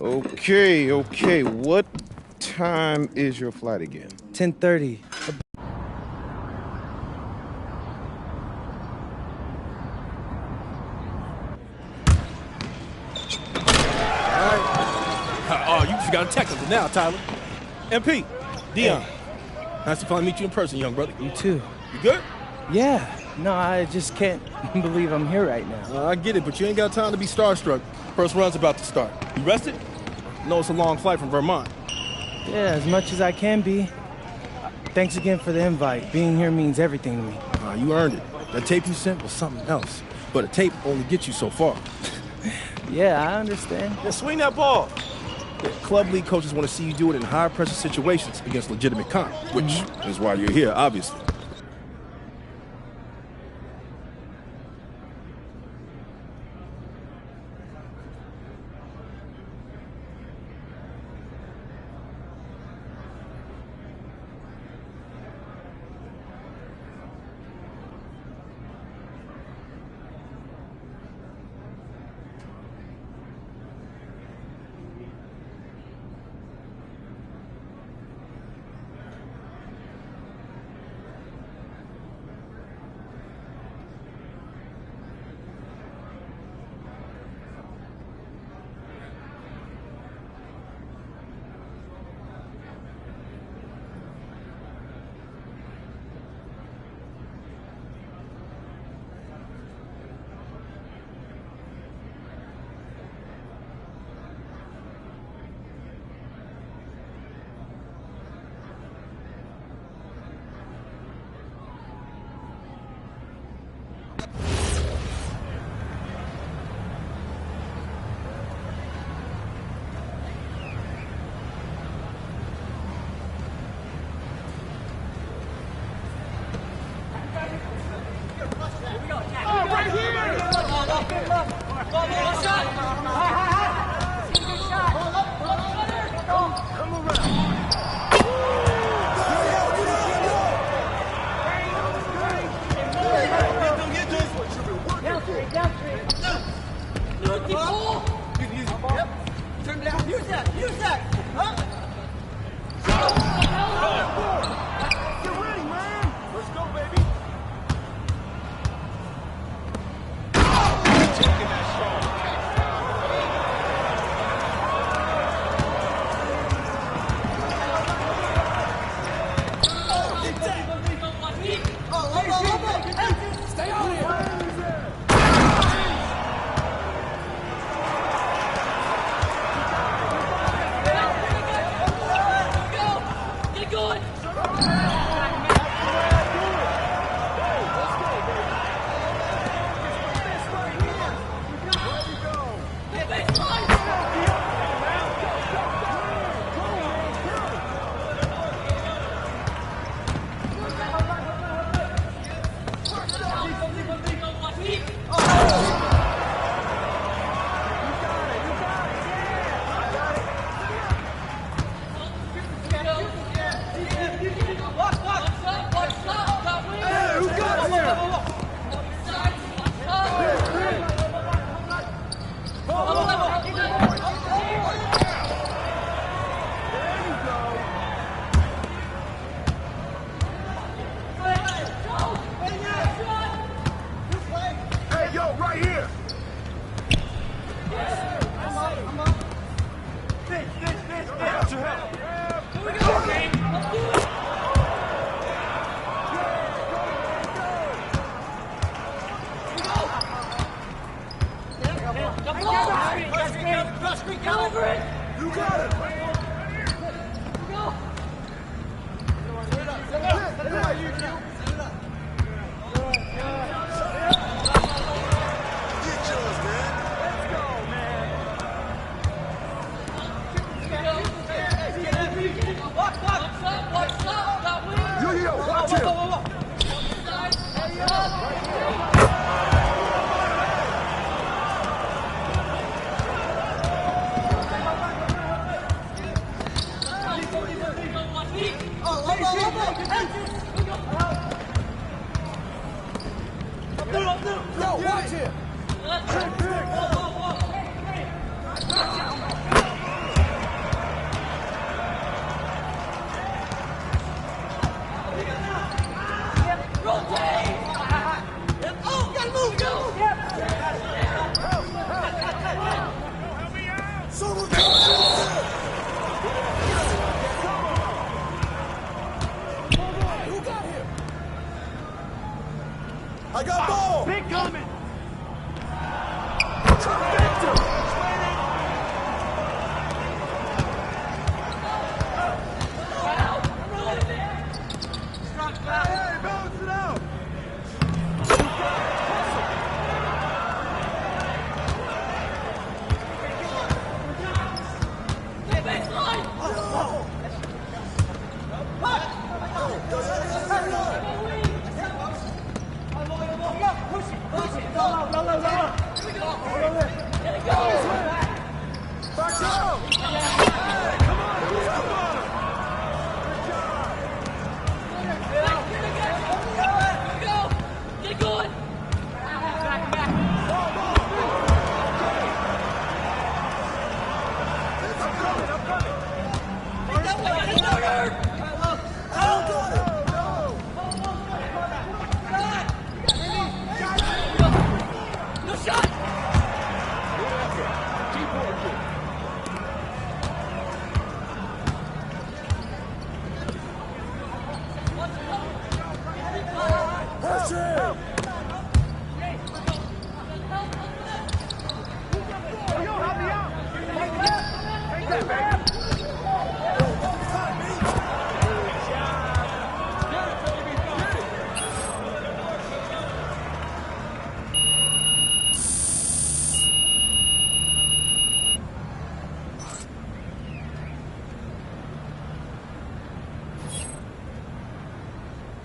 Okay. What time is your flight again? 10:30. Oh, you just got a technical now, Tyler. MP, Dion. Hey. Nice to finally meet you in person, young brother. You too. You good? Yeah. No, I just can't believe I'm here right now. I get it, but you ain't got time to be starstruck. First run's about to start. You rested? No, it's a long flight from Vermont. Yeah, as much as I can be. Thanks again for the invite. Being here means everything to me. You earned it. That tape you sent was something else. But a tape only gets you so far. Yeah, I understand. Yeah, swing that ball. Yeah, club league coaches want to see you do it in high-pressure situations against legitimate comp, which is why you're here, obviously.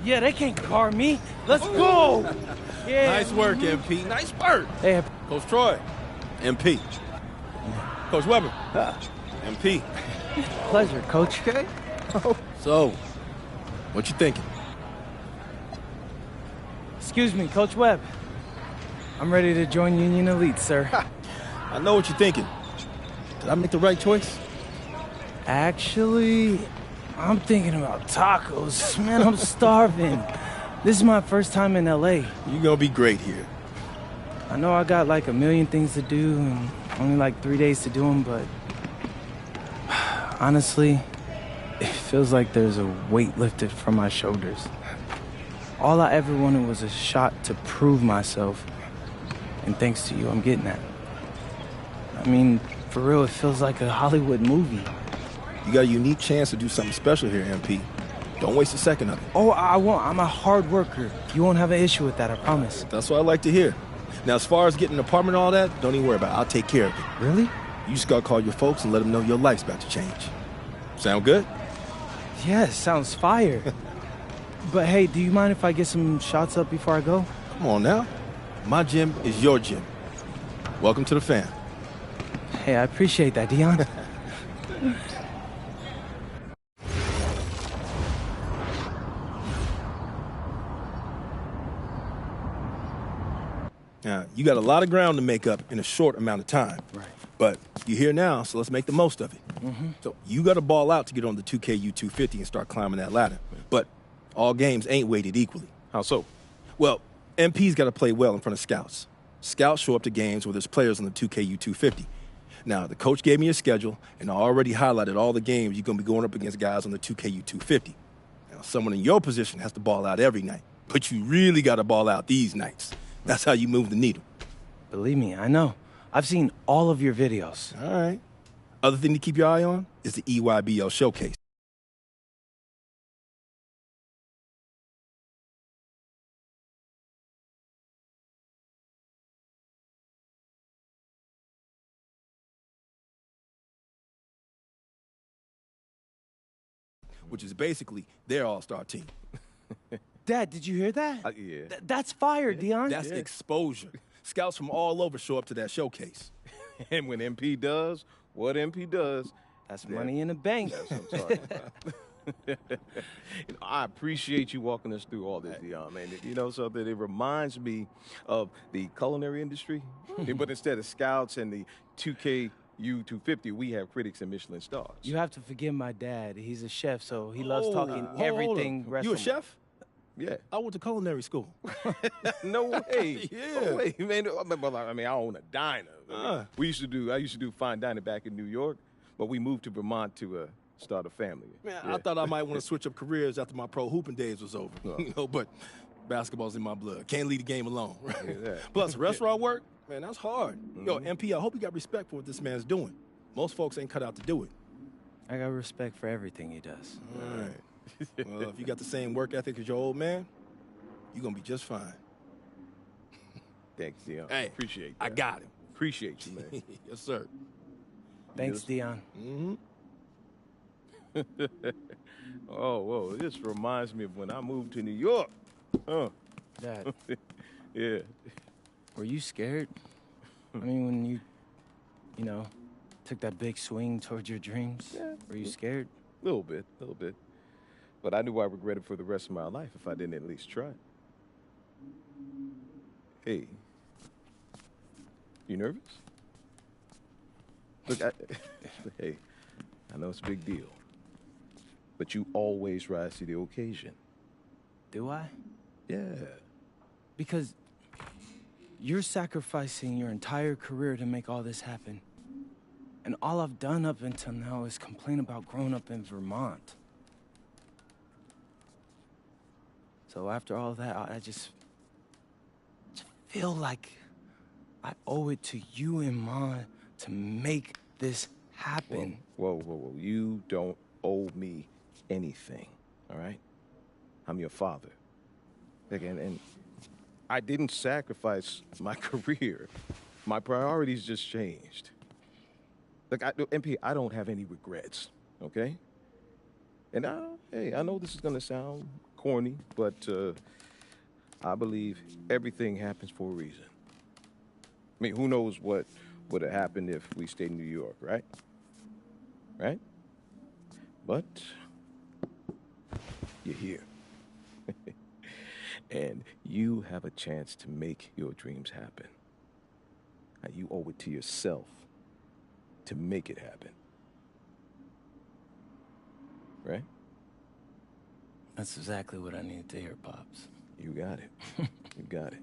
Yeah, they can't guard me. Let's go. Yeah. Nice work, MP. Nice work. Hey, Coach Troy, MP. Coach Weber, MP. pleasure, Coach. Okay. So, what you thinking? Excuse me, Coach Webb. I'm ready to join Union Elite, sir. I know what you're thinking. Did I make the right choice? Actually, I'm thinking about tacos. Man, I'm starving. This is my first time in LA. You're gonna be great here. I know I got like a million things to do and only like 3 days to do them, but honestly, it feels like there's a weight lifted from my shoulders. All I ever wanted was a shot to prove myself, and thanks to you, I'm getting that. I mean, for real, it feels like a Hollywood movie. You got a unique chance to do something special here, MP. Don't waste a second of it. Oh, I won't. I'm a hard worker. You won't have an issue with that, I promise. That's what I like to hear. Now, as far as getting an apartment and all that, don't even worry about it. I'll take care of it. Really? You just gotta call your folks and let them know your life's about to change. Sound good? Yeah, sounds fire. But hey, do you mind if I get some shots up before I go? Come on now. My gym is your gym. Welcome to the fam. Hey, I appreciate that, Dion. Now, you got a lot of ground to make up in a short amount of time. Right. But you're here now, so let's make the most of it. So you got to ball out to get on the 2KU 250 and start climbing that ladder. But all games ain't weighted equally. How so? Well, MP's got to play well in front of scouts. Scouts show up to games where there's players on the 2KU 250. Now, the coach gave me a schedule, and I already highlighted all the games you're going to be going up against guys on the 2KU 250. Now, someone in your position has to ball out every night, but you really got to ball out these nights. That's how you move the needle. Believe me, I know. I've seen all of your videos. All right. Other thing to keep your eye on is the EYBL showcase. Which is basically their all-star team. Dad, did you hear that? Yeah. That's fire, Dion. That's exposure. Scouts from all over show up to that showcase. And when MP does what MP does, That's money in the bank. that's what I'm talking about. I appreciate you walking us through all this, Dion, man. You know something? It reminds me of the culinary industry, but instead of scouts and the 2KU 250, we have critics and Michelin stars. You have to forgive my dad. He's a chef, so he loves talking Hold everything up. You a restaurant. chef? Yeah. I went to culinary school. No way. Yeah. No way, man. I mean, I own a diner. Uh. I used to do fine dining back in New York, but we moved to Vermont to start a family. Man, Yeah. I thought I might want to switch up careers after my pro hooping days was over. But basketball's in my blood. Can't leave the game alone. Right? Yeah. Plus, restaurant work, man, that's hard. Yo, MP, I hope you got respect for what this man's doing. Most folks ain't cut out to do it. I got respect for everything he does. All right. Well, if you got the same work ethic as your old man, you're going to be just fine. Thanks, Dion. Hey, Appreciate that. I got him. Appreciate you, man. Yes, sir. Thanks, Dion. Oh, whoa. This reminds me of when I moved to New York. Dad, Yeah. Were you scared? I mean, when you know, took that big swing towards your dreams? Yeah. Were you scared? A little bit. But I knew I regretted for the rest of my life if I didn't at least try. Hey, you nervous? Look, hey, I know it's a big deal, but you always rise to the occasion. Do I? Yeah. Because you're sacrificing your entire career to make all this happen. And all I've done up until now is complain about growing up in Vermont. So after all that, I just feel like I owe it to you and Ma to make this happen. Whoa. You don't owe me anything, all right? I'm your father. And I didn't sacrifice my career. My priorities just changed. Look, MP, I don't have any regrets, okay? And I know this is gonna sound corny, but I believe everything happens for a reason. I mean, who knows what would have happened if we stayed in New York, right? Right? But you're here. And you have a chance to make your dreams happen. Now, you owe it to yourself to make it happen. Right? That's exactly what I needed to hear, Pops. You got it. You got it.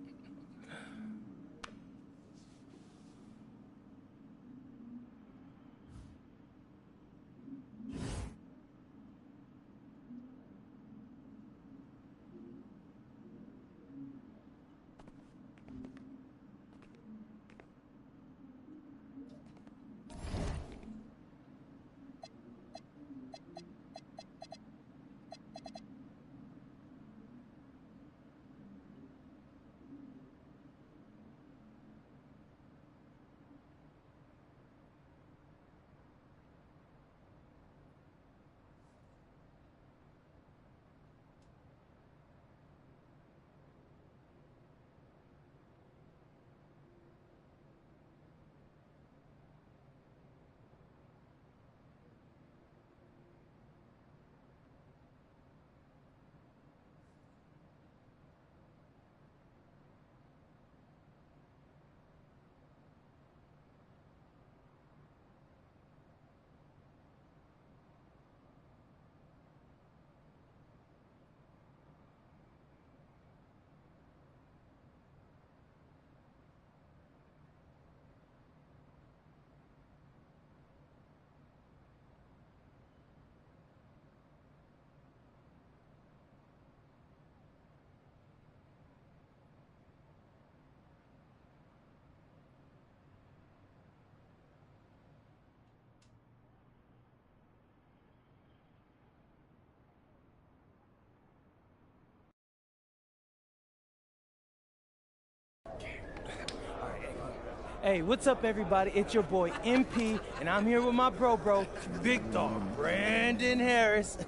Hey, what's up, everybody? It's your boy MP, and I'm here with my bro, big dog Brandon Harris.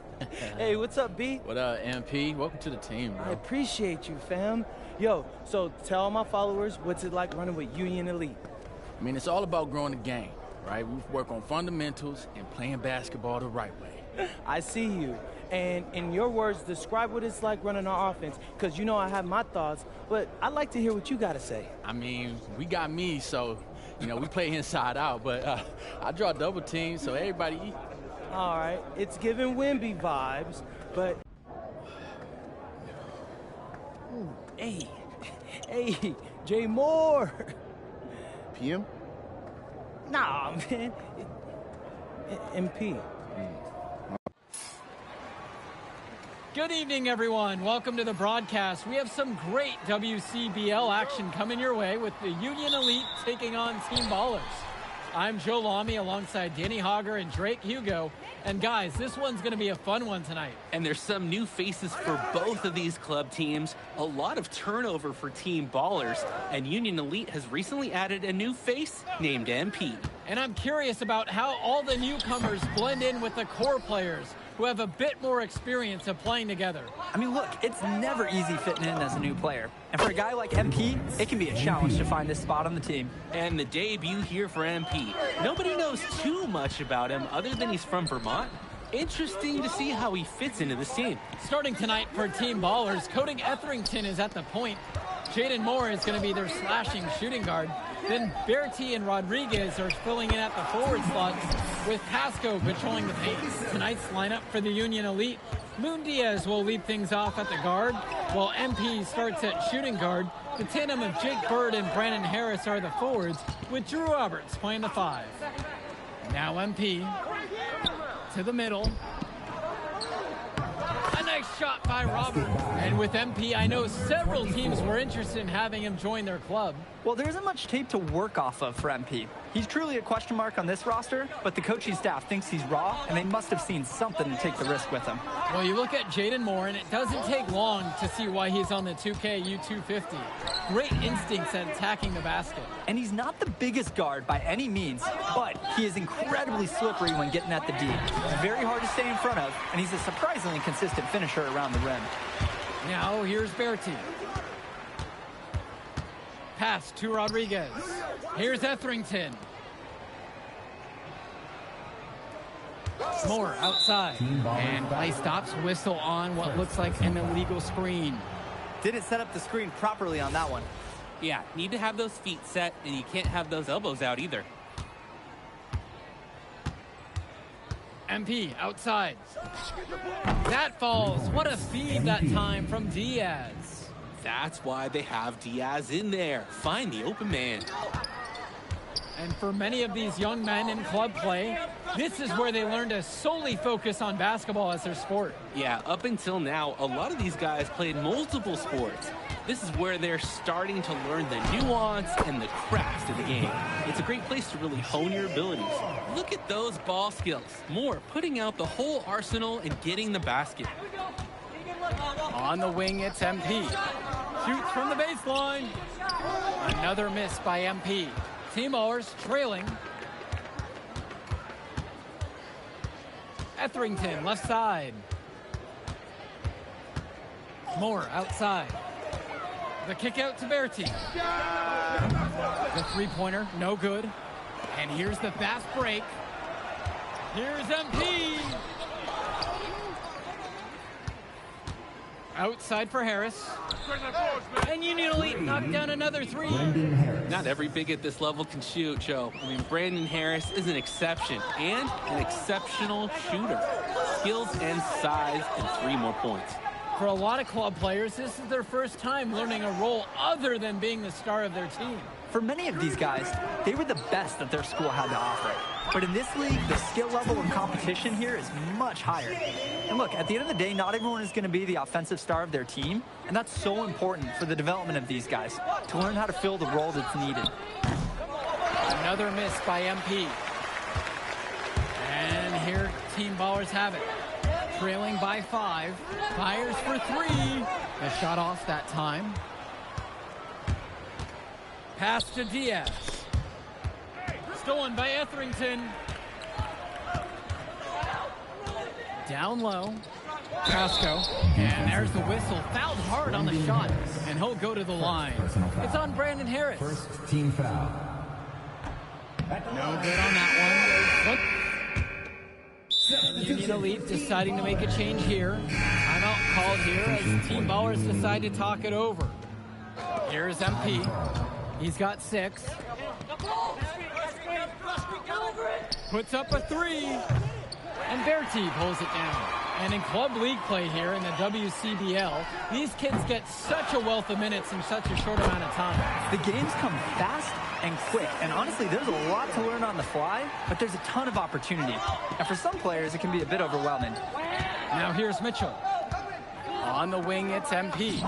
Hey, what's up, B? What up, MP? Welcome to the team, bro. I appreciate you, fam. Yo, so tell all my followers, what's it like running with Union Elite? I mean, it's all about growing the game, right? We work on fundamentals and playing basketball the right way. I see you. And in your words, describe what it's like running our offense, because you know I have my thoughts, but I'd like to hear what you got to say. I mean, we got me, so, we play inside out, but I draw double teams, so everybody... All right, it's giving Wimby vibes, but... Hey, Jay Moore. PM? Nah, man. MP. Good evening, everyone. Welcome to the broadcast. We have some great WCBL action coming your way with the Union Elite taking on Team Ballers. I'm Joe Lamy alongside Danny Hogger and Drake Hugo. And guys, this one's going to be a fun one tonight. And there's some new faces for both of these club teams. A lot of turnover for Team Ballers. And Union Elite has recently added a new face named MP. And I'm curious about how all the newcomers blend in with the core players. who have a bit more experience of playing together. I mean, look, it's never easy fitting in as a new player. And for a guy like MP, it can be a challenge to find his spot on the team. And the debut here for MP. Nobody knows too much about him other than he's from Vermont. Interesting to see how he fits into this team. Starting tonight for Team Ballers, Cody Etherington is at the point. Jaden Moore is going to be their slashing shooting guard. Then Bertie and Rodriguez are filling in at the forward slots, with Pasco patrolling the paint. Tonight's lineup for the Union Elite: Moon Diaz will lead things off at the guard, while MP starts at shooting guard. The tandem of Jake Bird and Brandon Harris are the forwards, with Drew Roberts playing the 5. Now MP to the middle. A nice shot by Robert. And with MP, I know several teams were interested in having him join their club. Well, there isn't much tape to work off of for MP. He's truly a question mark on this roster, but the coaching staff thinks he's raw, and they must have seen something to take the risk with him. Well, you look at Jaden Moore, and it doesn't take long to see why he's on the 2K U250. Great instincts at attacking the basket. And he's not the biggest guard by any means, but he is incredibly slippery when getting at the D. He's very hard to stay in front of, and he's a surprisingly consistent finisher around the rim. Now here's Bertie. Pass to Rodriguez. Here's Etherington. Moore outside. And play stops, whistle on what looks like an illegal screen. Didn't set up the screen properly on that one. Yeah, need to have those feet set, and you can't have those elbows out either. MP outside. That falls. What a feed that time from Diaz. That's why they have Diaz in there. Find the open man. And for many of these young men in club play, this is where they learn to solely focus on basketball as their sport. Yeah, up until now, a lot of these guys played multiple sports. This is where they're starting to learn the nuance and the craft of the game. It's a great place to really hone your abilities. Look at those ball skills. Moore putting out the whole arsenal and getting the basket. On the wing, it's MP. Shoots from the baseline. Another miss by MP. Team Ballers trailing. Etherington, left side. Moore outside. The kick out to Bertie. The three-pointer, no good. And here's the fast break. Here's MP. Outside for Harris. And Union Elite knocked down another 3. Not every big at this level can shoot, Joe. I mean, Brandon Harris is an exception and an exceptional shooter. Skills and size and 3 more points. For a lot of club players, this is their first time learning a role other than being the star of their team. For many of these guys, they were the best that their school had to offer. But in this league, the skill level and competition here is much higher. And look, at the end of the day, not everyone is going to be the offensive star of their team, and that's so important for the development of these guys, to learn how to fill the role that's needed. Another miss by MP. And here, Team Ballers have it. Trailing by 5. Fires for 3. A shot off that time. Pass to Diaz. Stolen by Etherington. Down low. Pasco. And there's the whistle. Fouled hard on the shot. And he'll go to the line. It's on Brandon Harris. First team foul. No good on that one. Union Elite deciding to make a change here. Timeout called here as Team Ballers decide to talk it over. Here's MP. He's got 6. Puts up a 3. And Bertie pulls it down. And in club league play here in the WCBL, these kids get such a wealth of minutes in such a short amount of time. The games come fast and quick, and honestly, there's a lot to learn on the fly, but there's a ton of opportunity. And for some players, it can be a bit overwhelming. Now here's Mitchell. On the wing, it's MP.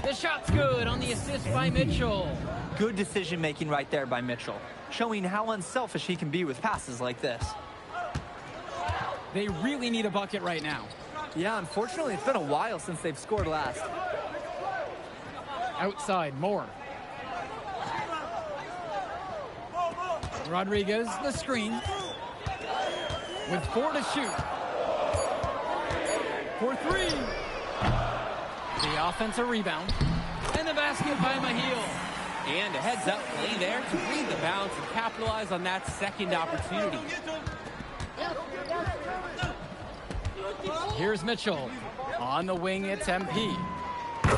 The shot's good on the assist by Mitchell. Good decision-making right there by Mitchell, showing how unselfish he can be with passes like this. They really need a bucket right now. Yeah, unfortunately, it's been a while since they've scored last. Outside, Moore. Rodriguez, the screen. With 4 to shoot. for three. The offensive rebound. And the basket by Mahil. And a heads-up play there to read the bounce and capitalize on that second opportunity. Here's Mitchell. On the wing, it's MP.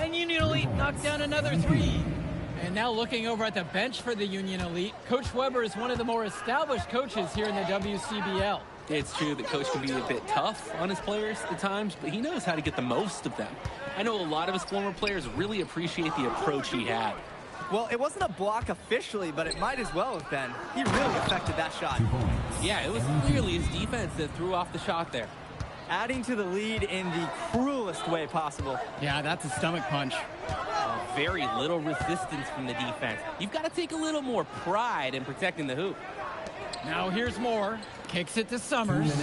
And Union Elite knocked down another three. And now looking over at the bench for the Union Elite, Coach Weber is one of the more established coaches here in the WCBL. It's true that Coach can be a bit tough on his players at times, but he knows how to get the most of them. I know a lot of his former players really appreciate the approach he had. Well, it wasn't a block officially, but it might as well have been. He really affected that shot. Yeah, it was clearly his defense that threw off the shot there. Adding to the lead in the cruelest way possible. Yeah, that's a stomach punch. Very little resistance from the defense. You've got to take a little more pride in protecting the hoop. Now here's Moore. Kicks it to Summers.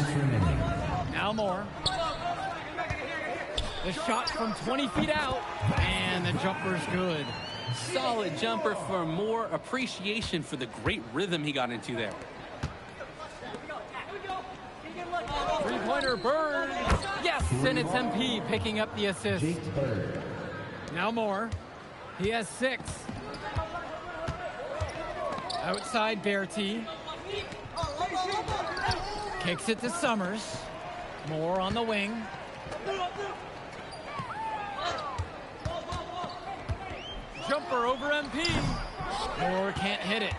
Now Moore. The shot from 20 feet out. And the jumper's good. Solid jumper for more appreciation for the great rhythm he got into there. Three-pointer Bird. Yes, and it's MP picking up the assist. Now Moore. He has 6. Outside Bertie. Kicks it to Summers. Moore on the wing. Jumper over MP. Moore can't hit it.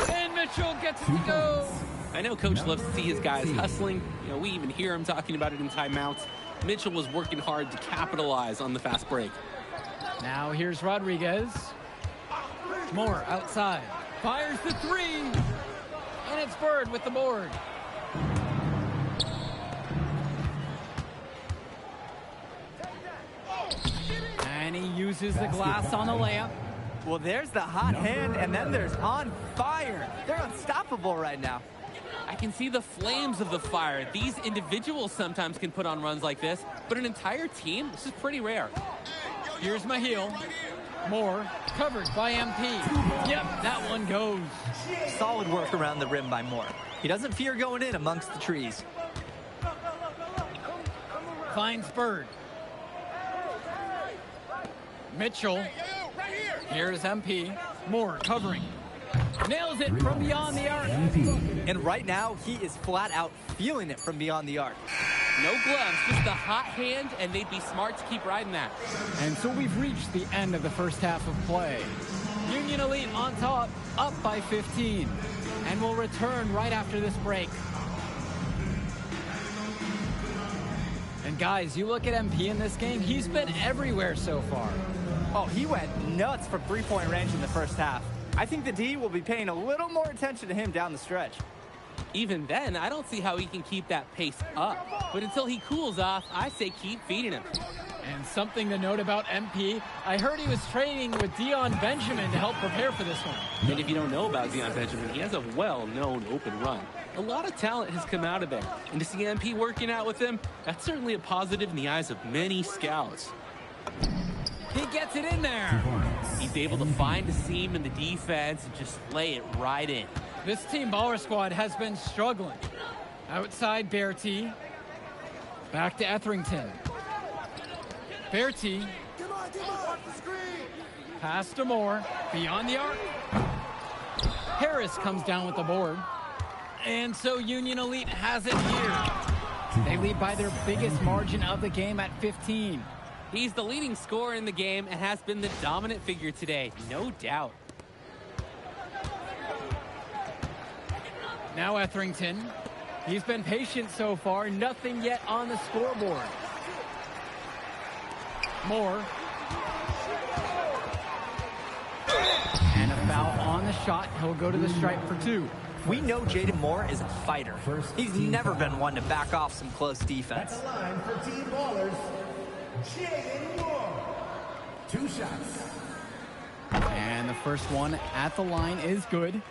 And Mitchell gets it to go. I know Coach loves to see his guys hustling. You know, we even hear him talking about it in timeouts. Mitchell was working hard to capitalize on the fast break. Now here's Rodriguez. Moore outside. Fires the three. And it's Bird with the board. And he uses the glass on the layup. Well, there's the hot hand, and then there's on fire. They're unstoppable right now. I can see the flames of the fire. These individuals sometimes can put on runs like this, but an entire team, this is pretty rare. Here's Mahil. Moore covered by MP. Yep, that one goes. Solid work around the rim by Moore. He doesn't fear going in amongst the trees. Finds Bird. Mitchell. Here's MP. Moore covering. Nails it from beyond the arc. And right now, he is flat out feeling it from beyond the arc. No gloves, just a hot hand, and they'd be smart to keep riding that. And so we've reached the end of the first half of play. Union Elite on top, up by 15. And we'll return right after this break. And guys, you look at MP in this game, he's been everywhere so far. Oh, he went nuts from three-point range in the first half. I think the D will be paying a little more attention to him down the stretch. Even then, I don't see how he can keep that pace up. But until he cools off, I say keep feeding him. And something to note about MP, I heard he was training with Dion Benjamin to help prepare for this one. And if you don't know about Dion Benjamin, he has a well-known open run. A lot of talent has come out of there. And to see MP working out with him, that's certainly a positive in the eyes of many scouts. He gets it in there. He's able to find a seam in the defense and just lay it right in. This Team Baller squad has been struggling. Outside Bertie. Back to Etherington. Bertie. Pass to Moore. Beyond the arc. Harris comes down with the board. And so Union Elite has it here. They lead by their biggest margin of the game at 15. He's the leading scorer in the game and has been the dominant figure today, no doubt. Now Etherington. He's been patient so far. Nothing yet on the scoreboard. Moore. And a foul on the shot. He'll go to the stripe for 2. We know Jaden Moore is a fighter. He's never been one to back off some close defense. At the line for Team Ballers, Jaden Moore. 2 shots. And the first one at the line is good.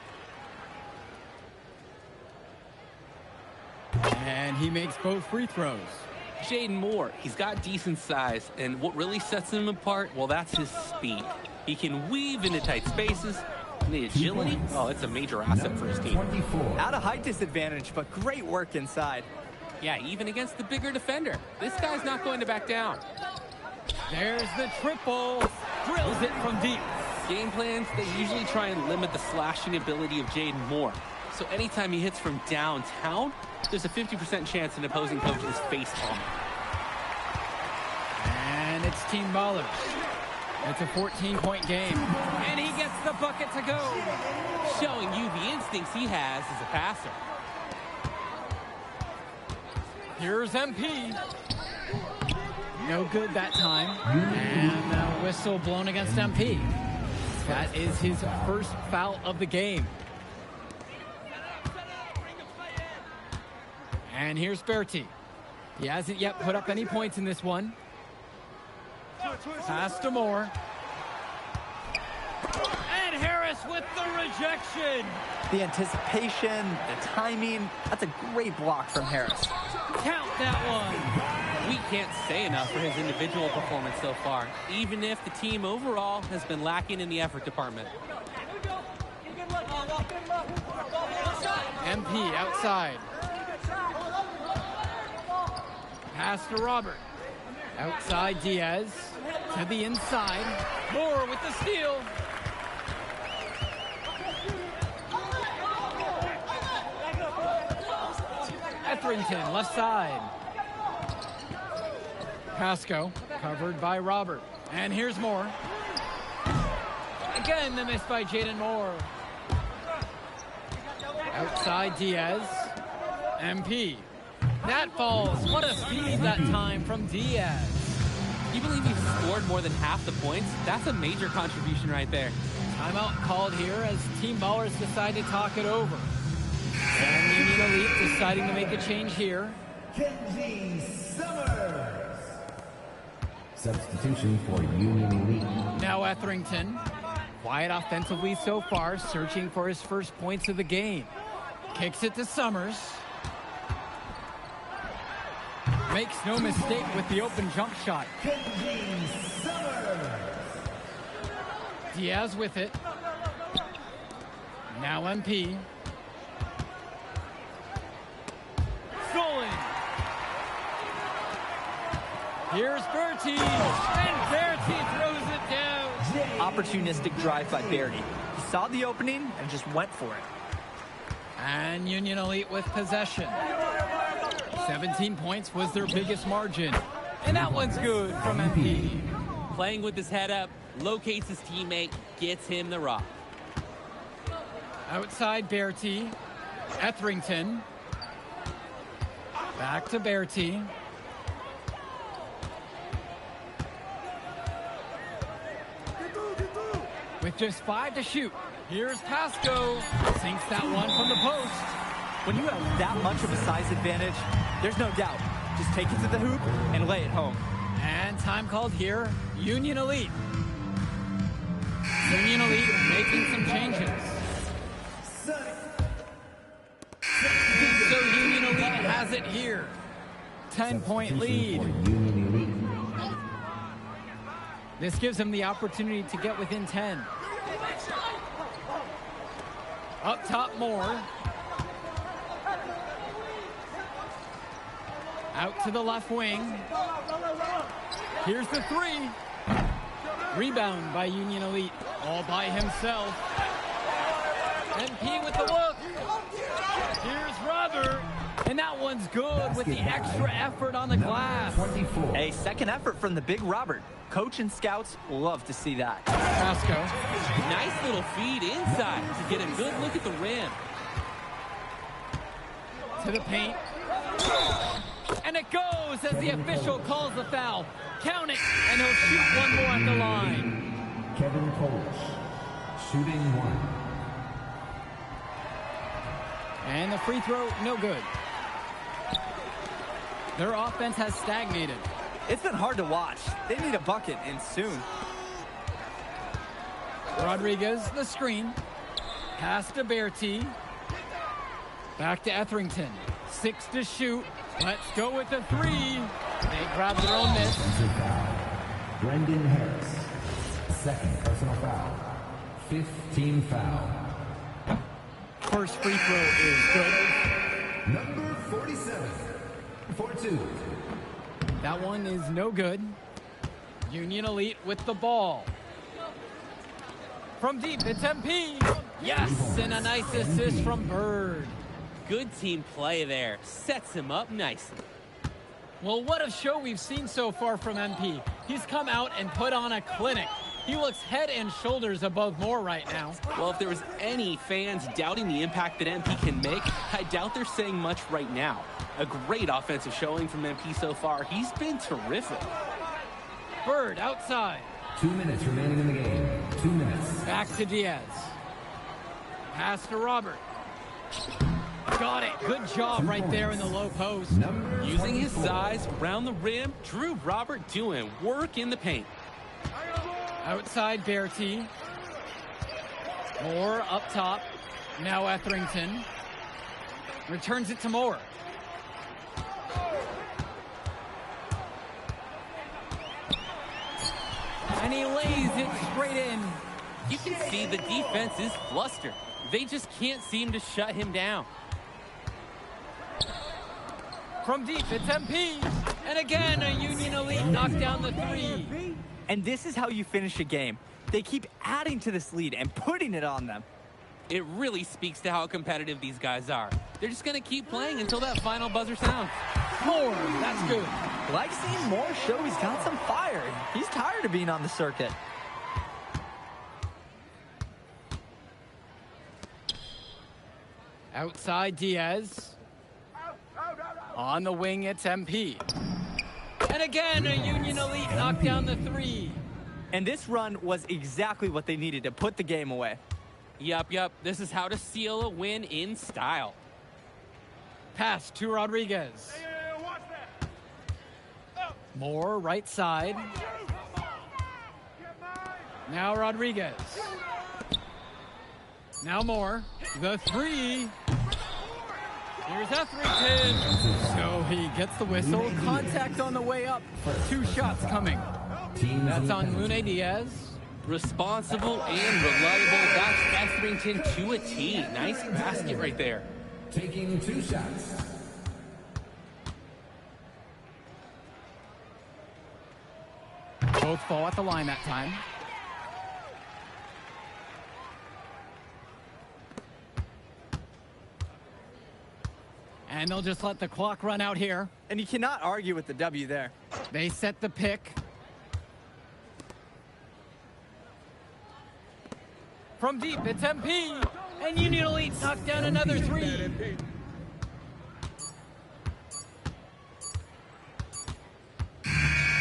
And he makes both free throws. Jaden Moore, he's got decent size, and what really sets him apart, well, that's his speed. He can weave into tight spaces, And the agility, oh, it's a major asset for his team. 24. At a height disadvantage, but great work inside. Yeah, even against the bigger defender. This guy's not going to back down. There's the triple. Drills it from deep. Game plans, they usually try and limit the slashing ability of Jaden Moore. So anytime he hits from downtown, there's a 50% chance an opposing coach is face palm. And it's Team Ballers. It's a 14-point game. And he gets the bucket to go. Showing you the instincts he has as a passer. Here's MP. No good that time. And a whistle blown against MP. That is his first foul of the game. And here's Berti. He hasn't yet put up any points in this one. Pass to Moore. And Harris with the rejection. The anticipation, the timing, that's a great block from Harris. Count that one. We can't say enough for his individual performance so far, even if the team overall has been lacking in the effort department. MP outside. Pass to Robert. Outside Diaz. To the inside. Moore with the steal. Etherington, left side. Pasco, covered by Robert. And here's Moore. Again, the miss by Jaden Moore. Outside Diaz. MP. That falls. What a speed that time from Diaz. You believe he scored more than half the points? That's a major contribution right there. Timeout called here as Team Ballers decide to talk it over. And Union Elite deciding to make a change here. Kenji Summers. Substitution for Union Elite. Now Etherington. Quiet offensively so far, searching for his first points of the game. Kicks it to Summers. Makes no mistake with the open jump shot. Kenji Summers. Diaz with it. Now MP. Stolen. Here's Berti. And Berti throws it down. Opportunistic drive by Berti. He saw the opening and just went for it. And Union Elite with possession. 17 points was their biggest margin. And that one's good from MP. Playing with his head up, locates his teammate, gets him the rock. Outside Berti. Etherington. Back to Berti. With just 5 to shoot. Here's Pasco. Sinks that one from the post. When you have that much of a size advantage, there's no doubt. Just take it to the hoop and lay it home. And time called here, Union Elite. Union Elite making some changes. So Union Elite has it here. 10-point lead. This gives them the opportunity to get within 10. Up top, Moore. Out to the left wing. Here's the three. Rebound by Union Elite. All by himself. MP with the look. Here's Robert. And that one's good with the extra effort on the glass. A second effort from the big Robert. Coach and scouts love to see that. Pasco. Nice little feed inside to get a good look at the rim. To the paint. And it goes as the official calls the foul. Count it, and he'll shoot one more at the line. Kevin Polish, shooting one. And the free throw, no good. Their offense has stagnated. It's been hard to watch. They need a bucket, and soon. Rodriguez, the screen. Pass to Berti. Back to Etherington. 6 to shoot. Let's go with the three. They grab their own miss. Brendan Harris, second personal foul. 15 foul. First free throw is good. Number 47, for 2. That one is no good. Union Elite with the ball. From deep, it's MP. Yes, and a nice assist from Bird. Good team play there. Sets him up nicely. Well, what a show we've seen so far from MP. He's come out and put on a clinic. He looks head and shoulders above Moore right now. Well, if there was any fans doubting the impact that MP can make, I doubt they're saying much right now. A great offensive showing from MP so far. He's been terrific. Bird outside. 2 minutes remaining in the game. 2 minutes. Back to Diaz. Pass to Robert. Got it. Good job right there in the low post. Using his size around the rim, Drew Robert doing work in the paint. Outside Bertie. Moore up top. Now Etherington. Returns it to Moore. And he lays it straight in. You can see the defense is flustered. They just can't seem to shut him down. From deep, it's MP. And again, a Union Elite knocked down the three. And this is how you finish a game. They keep adding to this lead and putting it on them. It really speaks to how competitive these guys are. They're just going to keep playing until that final buzzer sounds. Moore, that's good. Like seeing Moore show he's got some fire. He's tired of being on the circuit. Outside Diaz. On the wing, it's MP. And again, a Union Elite knocked down the three. And this run was exactly what they needed to put the game away. Yup. This is how to seal a win in style. Pass to Rodriguez. Moore, right side. Now Rodriguez. Now Moore. The three. Here's Etherington. So he gets the whistle. Contact on the way up. 2 shots coming. That's on Lune Diaz. Responsible and reliable. That's Etherington to a T. Nice basket right there. Taking 2 shots. Both fall at the line that time. And they'll just let the clock run out here. And you cannot argue with the W there. They set the pick. From deep, it's MP. And Union Elite knocked down another three.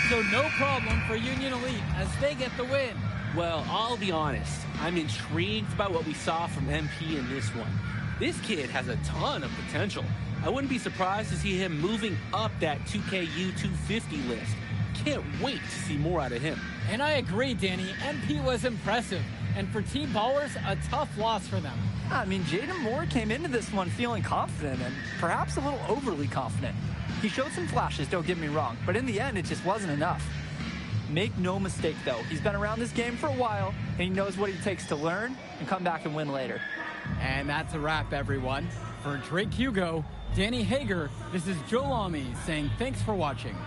So no problem for Union Elite as they get the win. Well, I'll be honest. I'm intrigued by what we saw from MP in this one. This kid has a ton of potential. I wouldn't be surprised to see him moving up that 2KU 250 list. Can't wait to see more out of him. And I agree, Danny. MP was impressive. And for Team Ballers, a tough loss for them. I mean, Jaden Moore came into this one feeling confident and perhaps a little overly confident. He showed some flashes, don't get me wrong, but in the end, it just wasn't enough. Make no mistake, though. He's been around this game for a while, and he knows what it takes to learn and come back and win later. And that's a wrap, everyone. For Drake Hugo, Danny Hager, this is Joe Lamy saying thanks for watching.